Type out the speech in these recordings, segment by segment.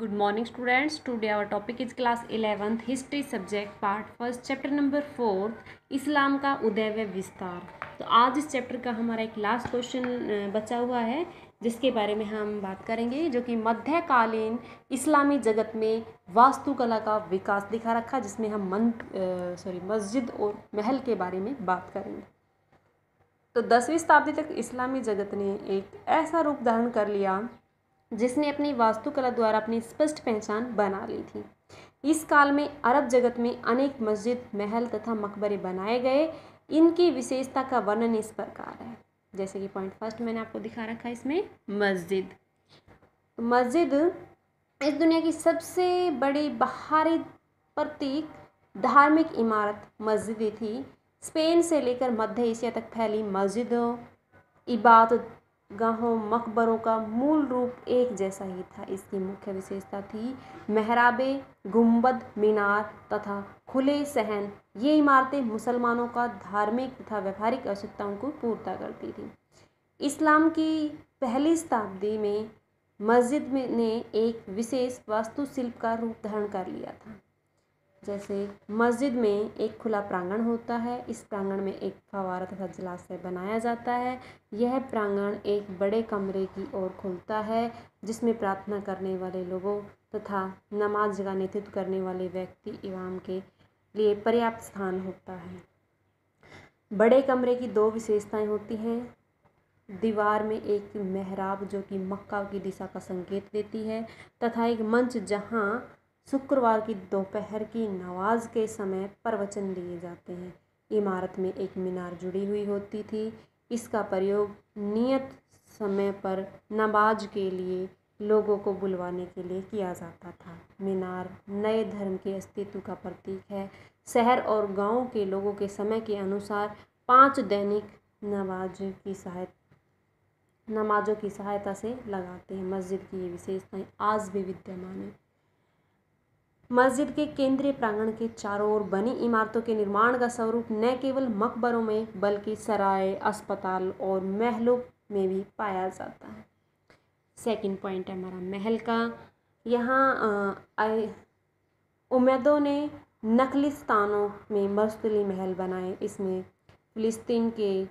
Good morning students. Today our topic is class 11th history subject part first chapter number 4 इस्लाम का उदय व विस्तार। तो आज इस चैप्टर का हमारा एक लास्ट क्वेश्चन बचा हुआ है जिसके बारे में हम बात करेंगे, जो कि मध्यकालीन इस्लामी जगत में वास्तुकला का विकास दिखा रखा, जिसमें हम मस्जिद और महल के बारे में बात करेंगे। तो 10वीं शताब्दी तक इस्लामी जगत ने एक ऐसा रूप धारण कर लिया जिसने अपनी वास्तुकला द्वारा अपनी स्पष्ट पहचान बना ली थी। इस काल में अरब जगत में अनेक मस्जिद, महल तथा मकबरे बनाए गए। इनकी विशेषता का वर्णन इस प्रकार है, जैसे कि पॉइंट फर्स्ट मैंने आपको दिखा रखा है इसमें मस्जिद। तो मस्जिद इस दुनिया की सबसे बड़ी बाहरी प्रतीक धार्मिक इमारत मस्जिद थी। स्पेन से लेकर मध्य एशिया तक फैली मस्जिदों, इबादत गाहों, मकबरों का मूल रूप एक जैसा ही था। इसकी मुख्य विशेषता थी मेहराबे, गुंबद, मीनार तथा खुले सहन। ये इमारतें मुसलमानों का धार्मिक तथा व्यावहारिक आवश्यकताओं को पूर्ता करती थी। इस्लाम की पहली शताब्दी में मस्जिद ने एक विशेष वास्तुशिल्प का रूप धारण कर लिया था। जैसे मस्जिद में एक खुला प्रांगण होता है। इस प्रांगण में एक फव्वारा तथा जलाशय बनाया जाता है। यह प्रांगण एक बड़े कमरे की ओर खुलता है जिसमें प्रार्थना करने वाले लोगों तथा नमाज का नेतृत्व करने वाले व्यक्ति इमाम के लिए पर्याप्त स्थान होता है। बड़े कमरे की दो विशेषताएं होती हैं। दीवार में एक मेहराब जो कि मक्का की दिशा का संकेत देती है तथा एक मंच जहां शुक्रवार की दोपहर की नमाज के समय प्रवचन दिए जाते हैं। इमारत में एक मीनार जुड़ी हुई होती थी। इसका प्रयोग नियत समय पर नमाज के लिए लोगों को बुलवाने के लिए किया जाता था। मीनार नए धर्म के अस्तित्व का प्रतीक है। शहर और गांव के लोगों के समय के अनुसार 5 दैनिक नमाजों की सहायता से लगाते हैं। मस्जिद की ये विशेषताएं आज भी विद्यमान है। मस्जिद के केंद्रीय प्रांगण के चारों ओर बनी इमारतों के निर्माण का स्वरूप न केवल मकबरों में बल्कि सराय, अस्पताल और महलों में भी पाया जाता है। सेकंड पॉइंट है हमारा महल का। यहाँ उमैदों ने नखलिस्तानों में मस्तली महल बनाए। इसमें फिलिस्तीन के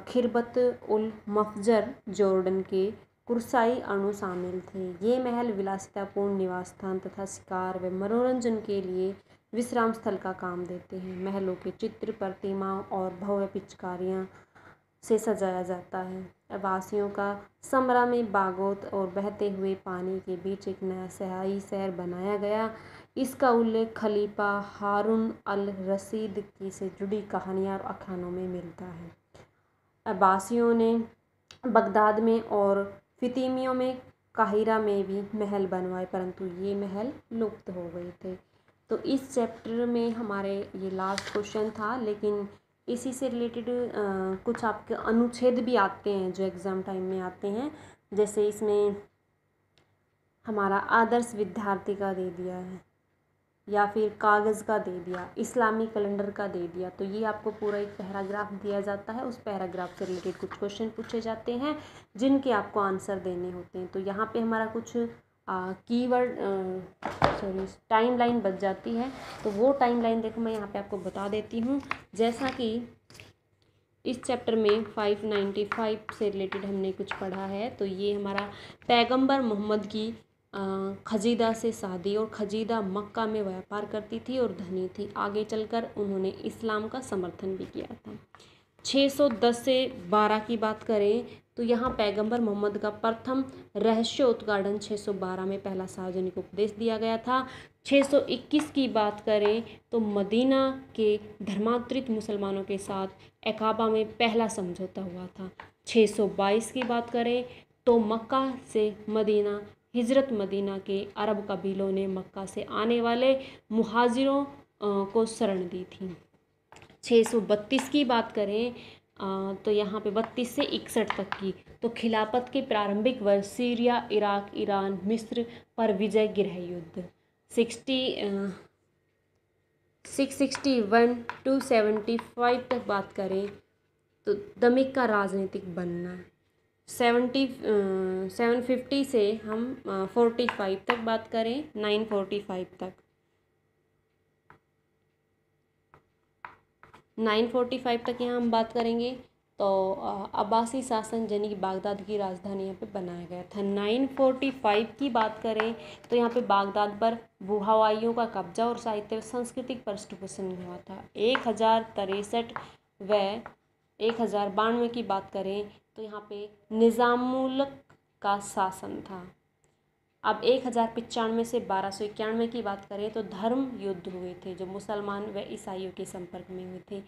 खिरबत उल मफजर, जॉर्डन के कुर्साई अणु शामिल थे। ये महल विलासितापूर्ण निवास स्थान तथा शिकार व मनोरंजन के लिए विश्राम स्थल का काम देते हैं। महलों के चित्र, प्रतिमाओं और भव्य पिचकारियाँ से सजाया जाता है। वासियों का समरा में बागोत और बहते हुए पानी के बीच एक नया सहाई शहर बनाया गया। इसका उल्लेख खलीफा हारून अल रशीद की से जुड़ी कहानियाँ और अखानों में मिलता है। अब्बासियों ने बगदाद में और फितिमियों में, काहिरा में भी महल बनवाए, परंतु ये महल लुप्त हो गए थे। तो इस चैप्टर में हमारे ये लास्ट क्वेश्चन था, लेकिन इसी से रिलेटेड कुछ आपके अनुच्छेद भी आते हैं जो एग्ज़ाम टाइम में आते हैं। जैसे इसमें हमारा आदर्श विद्यार्थी का दे दिया है या फिर कागज़ का दे दिया, इस्लामी कैलेंडर का दे दिया। तो ये आपको पूरा एक पैराग्राफ दिया जाता है। उस पैराग्राफ से रिलेटेड कुछ क्वेश्चन पूछे जाते हैं जिनके आपको आंसर देने होते हैं। तो यहाँ पे हमारा कुछ टाइम लाइन बच जाती है। तो वो टाइम लाइन देखो मैं यहाँ पे आपको बता देती हूँ। जैसा कि इस चैप्टर में 595 से रिलेटेड हमने कुछ पढ़ा है। तो ये हमारा पैगंबर मोहम्मद की खजीदा से शादी, और खजीदा मक्का में व्यापार करती थी और धनी थी। आगे चलकर उन्होंने इस्लाम का समर्थन भी किया था। 610 से 12 की बात करें तो यहाँ पैगंबर मोहम्मद का प्रथम रहस्योद्घाटन 612 में पहला सार्वजनिक उपदेश दिया गया था। 621 की बात करें तो मदीना के धर्मांतरित मुसलमानों के साथ अकाबा में पहला समझौता हुआ था। 622 की बात करें तो मक्का से मदीना हिजरत, मदीना के अरब कबीलों ने मक्का से आने वाले मुहाजिरों को शरण दी थी। 632 की बात करें तो यहाँ पे 32 से 61 तक की, तो खिलाफत के प्रारंभिक वर्ष सीरिया, इराक, ईरान, मिस्र पर विजय गृह युद्ध। 661 to 75 तक बात करें तो दमिश्क का राजनीतिक बनना। 750 से हम 45 तक बात करें, 945 तक, 945 तक यहाँ हम बात करेंगे। तो अब्बासी शासन यानी कि बागदाद की राजधानी यहाँ पे बनाया गया था। 945 की बात करें तो यहाँ पे बागदाद पर हवाइयों का कब्जा और साहित्य व सांस्कृतिक पृष्ठपोषण हुआ था। 1063 व 1092 की बात करें तो यहाँ पे निज़ामुल्क का शासन था। अब 1095 से 1291 की बात करें तो धर्म युद्ध हुए थे जो मुसलमान व ईसाइयों के संपर्क में हुए थे।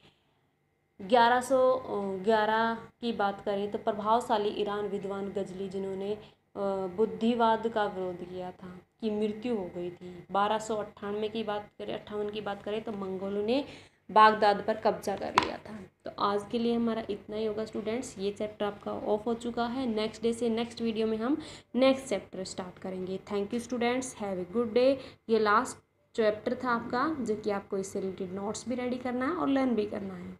1111 की बात करें तो प्रभावशाली ईरान विद्वान गजली जिन्होंने बुद्धिवाद का विरोध किया था की मृत्यु हो गई थी। 1298 की बात करें 58 की बात करें तो मंगोलों ने बागदाद पर कब्जा कर लिया था। तो आज के लिए हमारा इतना ही होगा स्टूडेंट्स। ये चैप्टर आपका ऑफ हो चुका है। नेक्स्ट डे से नेक्स्ट वीडियो में हम नेक्स्ट चैप्टर स्टार्ट करेंगे। Thank you students, have a good day. ये लास्ट चैप्टर था आपका जो कि आपको इससे रिलेटेड नोट्स भी रेडी करना है और लर्न भी करना है।